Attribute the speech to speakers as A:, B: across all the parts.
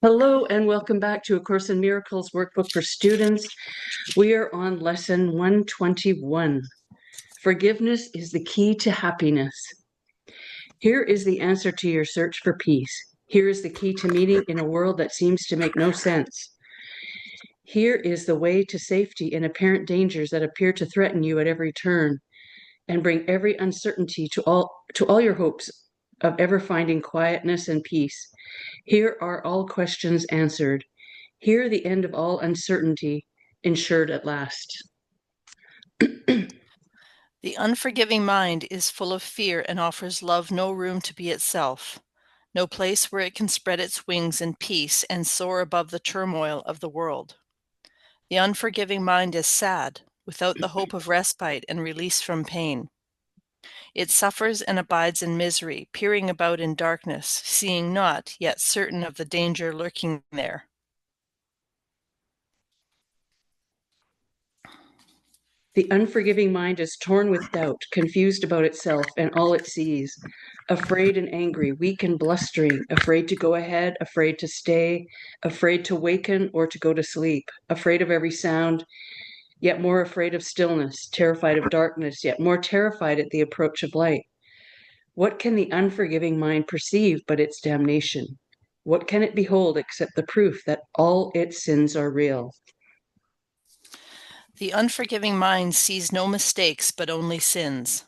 A: Hello and welcome back to A Course in Miracles workbook for students. We are on lesson 121. Forgiveness is the key to happiness. Here is the answer to your search for peace. Here is the key to meaning in a world that seems to make no sense. Here is the way to safety in apparent dangers that appear to threaten you at every turn and bring every uncertainty to all your hopes of ever finding quietness and peace. Here are all questions answered. Here the end of all uncertainty, ensured at last.
B: The unforgiving mind is full of fear and offers love no room to be itself, no place where it can spread its wings in peace and soar above the turmoil of the world. The unforgiving mind is sad, without the hope of respite and release from pain. It suffers and abides in misery, peering about in darkness, seeing not, yet certain of the danger lurking there.
A: The unforgiving mind is torn with doubt, confused about itself and all it sees, afraid and angry, weak and blustering, afraid to go ahead, afraid to stay, afraid to waken or to go to sleep, afraid of every sound, yet more afraid of stillness, terrified of darkness, yet more terrified at the approach of light. What can the unforgiving mind perceive but its damnation? What can it behold except the proof that all its sins are real?
B: The unforgiving mind sees no mistakes but only sins.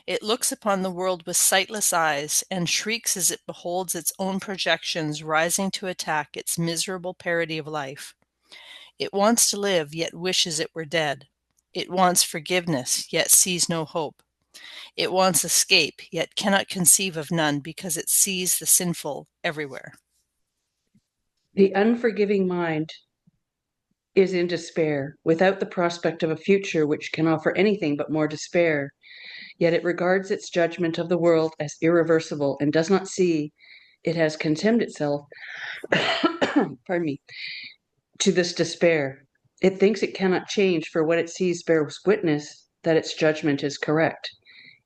B: It looks upon the world with sightless eyes and shrieks as it beholds its own projections rising to attack its miserable parody of life. It wants to live, yet wishes it were dead. It wants forgiveness, yet sees no hope. It wants escape, yet cannot conceive of none because it sees the sinful everywhere.
A: The unforgiving mind is in despair, without the prospect of a future which can offer anything but more despair. Yet it regards its judgment of the world as irreversible and does not see it has condemned itself, pardon me, to this despair. It thinks it cannot change, for what it sees bears witness that its judgment is correct.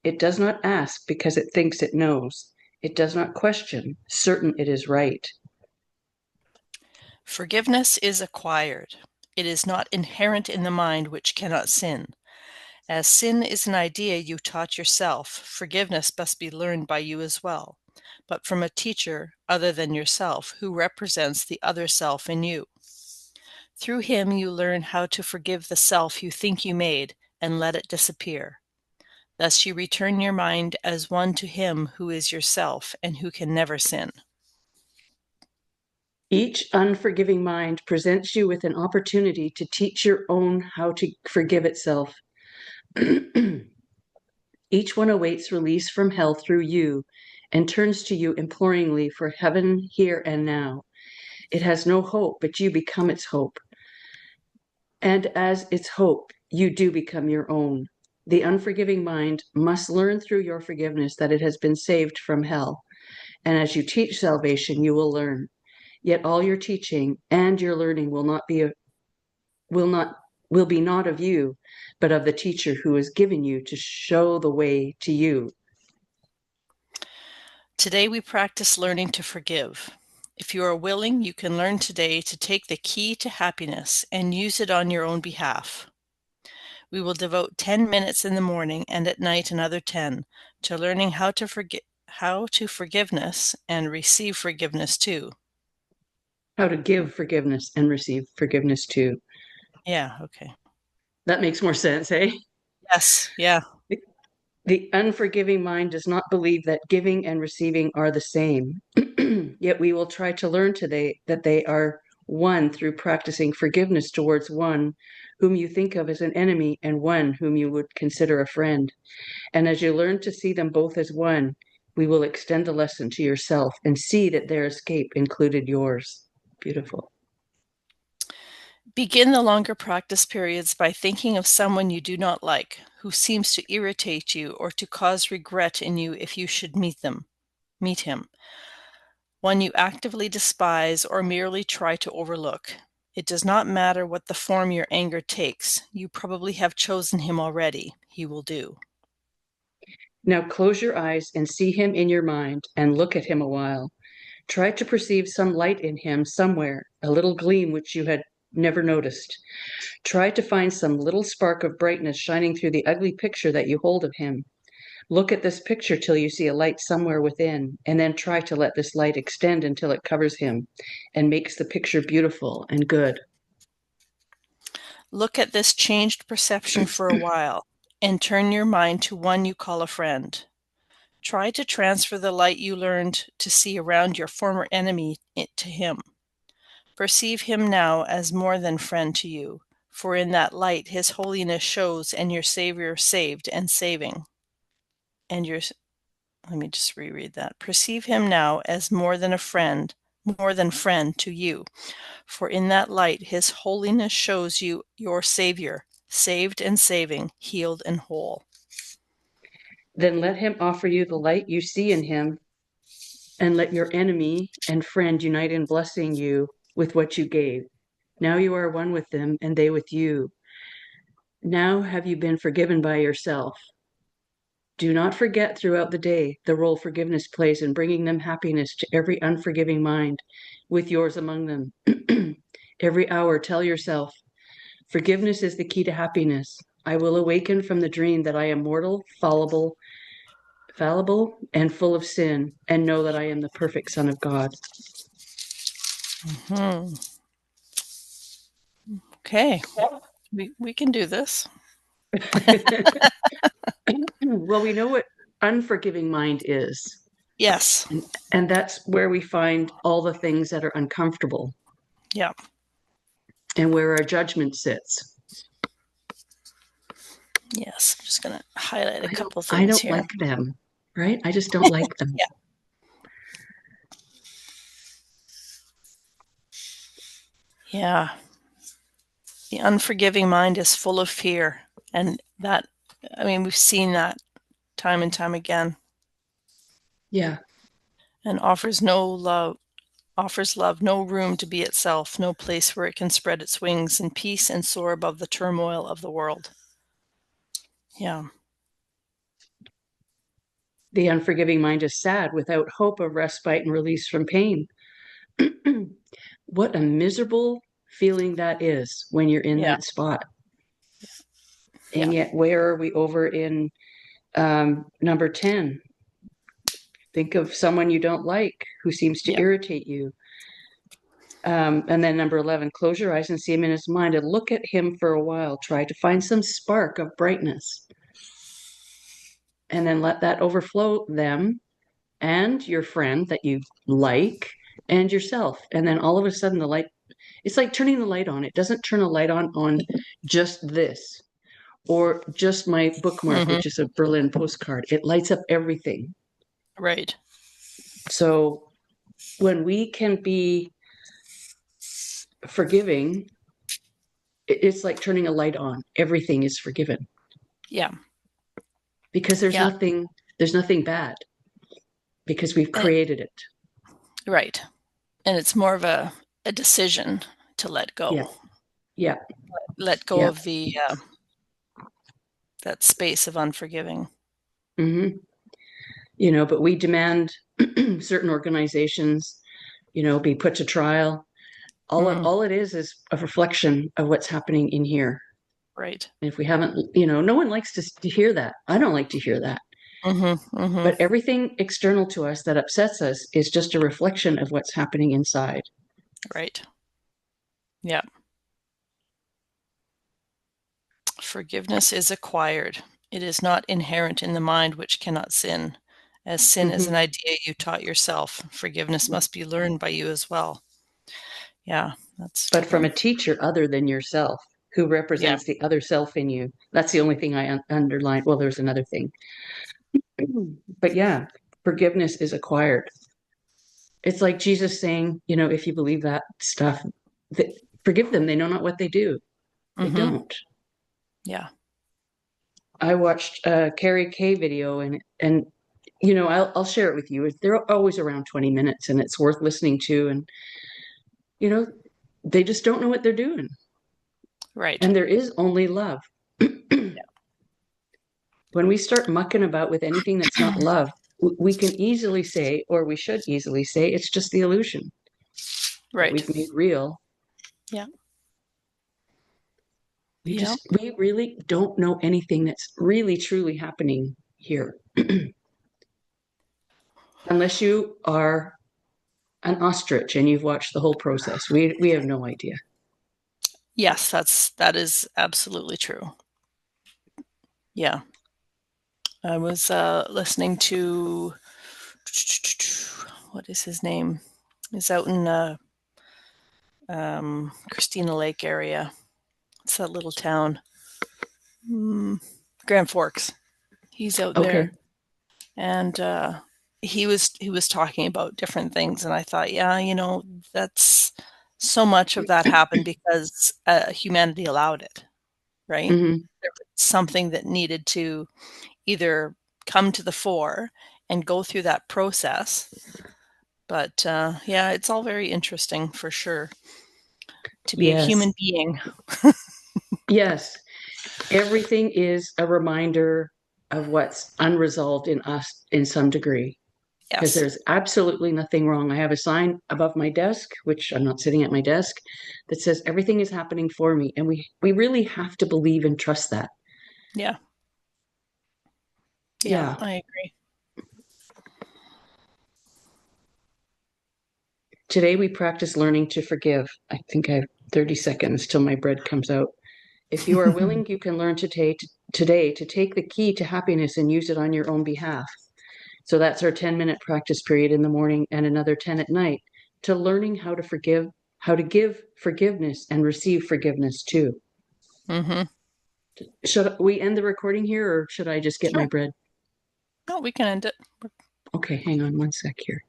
A: It does not ask because it thinks it knows. It does not question, certain it is right.
B: Forgiveness is acquired. It is not inherent in the mind which cannot sin. As sin is an idea you taught yourself, forgiveness must be learned by you as well, but from a teacher other than yourself who represents the other self in you. Through him you learn how to forgive the self you think you made and let it disappear. Thus you return your mind as one to him who is yourself and who can never sin.
A: Each unforgiving mind presents you with an opportunity to teach your own how to forgive itself. Each one awaits release from hell through you and turns to you imploringly for heaven here and now. It has no hope, but you become its hope. And as its hope, you do become your own. The unforgiving mind must learn through your forgiveness that it has been saved from hell. And as you teach salvation, you will learn. Yet all your teaching and your learning will not will be not of you, but of the teacher who is given you to show the way to you.
B: Today we practice learning to forgive. If you are willing, you can learn today to take the key to happiness and use it on your own behalf. We will devote 10 minutes in the morning and at night another 10 to learning how to forgiveness and receive forgiveness too.
A: How to give forgiveness and receive forgiveness too.
B: Yeah, okay.
A: That makes more sense, eh?
B: Yes, yeah.
A: The unforgiving mind does not believe that giving and receiving are the same. Yet we will try to learn today that they are one through practicing forgiveness towards one whom you think of as an enemy and one whom you would consider a friend. And as you learn to see them both as one, we will extend the lesson to yourself and see that their escape included yours. Beautiful.
B: Begin the longer practice periods by thinking of someone you do not like, who seems to irritate you or to cause regret in you if you should meet him. One you actively despise or merely try to overlook. It does not matter what the form your anger takes. You probably have chosen him already. He will do.
A: Now close your eyes and see him in your mind and look at him a while. Try to perceive some light in him somewhere, a little gleam which you had never noticed. Try to find some little spark of brightness shining through the ugly picture that you hold of him. Look at this picture till you see a light somewhere within, and then try to let this light extend until it covers him and makes the picture beautiful and good.
B: Look at this changed perception for a while, and turn your mind to one you call a friend. Try to transfer the light you learned to see around your former enemy to him. Perceive him now as more than friend to you, for in that light his holiness shows, and your Savior saved and saving. And your, let me just reread that. Perceive him now as more than friend to you, for in that light his holiness shows you your Savior, saved and saving, healed and whole.
A: Then let him offer you the light you see in him, and let your enemy and friend unite in blessing you with what you gave. Now you are one with them, and they with you. Now have you been forgiven by yourself. Do not forget throughout the day the role forgiveness plays in bringing them happiness to every unforgiving mind, with yours among them. Every hour, tell yourself, forgiveness is the key to happiness. I will awaken from the dream that I am mortal, fallible, and full of sin, and know that I am the perfect Son of God.
B: Mm-hmm. Okay, we can do this.
A: Well, we know what unforgiving mind is.
B: Yes.
A: And that's where we find all the things that are uncomfortable.
B: Yeah.
A: And where our judgment sits.
B: Yes. I'm just going to highlight a couple
A: I
B: things
A: don't
B: here.
A: like them, right? I just don't like them.
B: Yeah. Yeah. The unforgiving mind is full of fear. And that, I mean, we've seen that time and time again.
A: Yeah.
B: And offers love no room to be itself, no place where it can spread its wings in peace and soar above the turmoil of the world. Yeah.
A: The unforgiving mind is sad without hope of respite and release from pain. What a miserable feeling that is when you're in
B: Yeah.
A: that spot.
B: Yeah.
A: And yet, where are we over in number 10? Think of someone you don't like who seems to
B: Yeah.
A: irritate you. And then number 11, close your eyes and see him in his mind and look at him for a while. Try to find some spark of brightness. And then let that overflow them and your friend that you like and yourself. And then all of a sudden the light, it's like turning the light on. It doesn't turn a light on just this or just my bookmark,
B: Mm-hmm.
A: which is a Berlin postcard. It lights up everything.
B: Right.
A: So when we can be forgiving, it's like turning a light on. Everything is forgiven.
B: Yeah.
A: Because there's
B: Yeah.
A: nothing bad because we've
B: And
A: created it.
B: right. And it's more of a decision to let go.
A: Yeah. Yeah.
B: Let go
A: Yeah.
B: of the that space of unforgiving.
A: Mm-hmm. But we demand certain organizations, be put to trial. All it is a reflection of what's happening in here.
B: Right.
A: And if we haven't, no one likes to hear that. I don't like to hear that.
B: Mm-hmm. Mm-hmm.
A: But everything external to us that upsets us is just a reflection of what's happening inside.
B: Right. Yeah. Forgiveness is acquired. It is not inherent in the mind which cannot sin. As sin is an idea you taught yourself, forgiveness must be learned by you as well. Yeah, that's
A: But from a teacher other than yourself, who
B: yeah.
A: represents the other self in you. That's the only thing I underlined. Well, there's another thing. But yeah, forgiveness is acquired. It's like Jesus saying, if you believe that stuff, forgive them. They know not what they do. They
B: Mm-hmm.
A: don't.
B: Yeah.
A: I watched a Carrie Kay video and I'll share it with you. They're always around 20 minutes and it's worth listening to. And, they just don't know what they're doing.
B: Right.
A: And there is only love.
B: Yeah.
A: When we start mucking about with anything that's not love, we can easily say, or we should easily say, it's just the illusion that
B: Right.
A: we've made real.
B: Yeah.
A: We
B: Yeah.
A: just, we really don't know anything that's really truly happening here. Unless you are an ostrich and you've watched the whole process. We have no idea.
B: Yes, that is absolutely true. Yeah. I was listening to what is his name? He's out in Christina Lake area. It's that little town, Grand Forks. He's out
A: Okay.
B: there, and he was talking about different things, and I thought, yeah, that's so much of that happened because humanity allowed it, right?
A: Hmm.
B: There was something that needed to either come to the fore and go through that process. But yeah, it's all very interesting for sure to be a
A: Yes.
B: human being.
A: Yes. Everything is a reminder of what's unresolved in us in some degree, because
B: Yes.
A: there's absolutely nothing wrong. I have a sign above my desk, which I'm not sitting at my desk, that says everything is happening for me. And we really have to believe and trust that.
B: Yeah. Yeah,
A: Yeah.
B: I agree.
A: Today we practice learning to forgive. I think I have 30 seconds till my bread comes out. If you are willing, you can learn today to take the key to happiness and use it on your own behalf. So that's our 10-minute practice period in the morning and another 10 at night to learning how to forgive, how to give forgiveness and receive forgiveness too.
B: Mm-hmm.
A: Should we end the recording here or should I just get my
B: Sure.
A: bread?
B: No, we can end it.
A: Okay, hang on one sec here.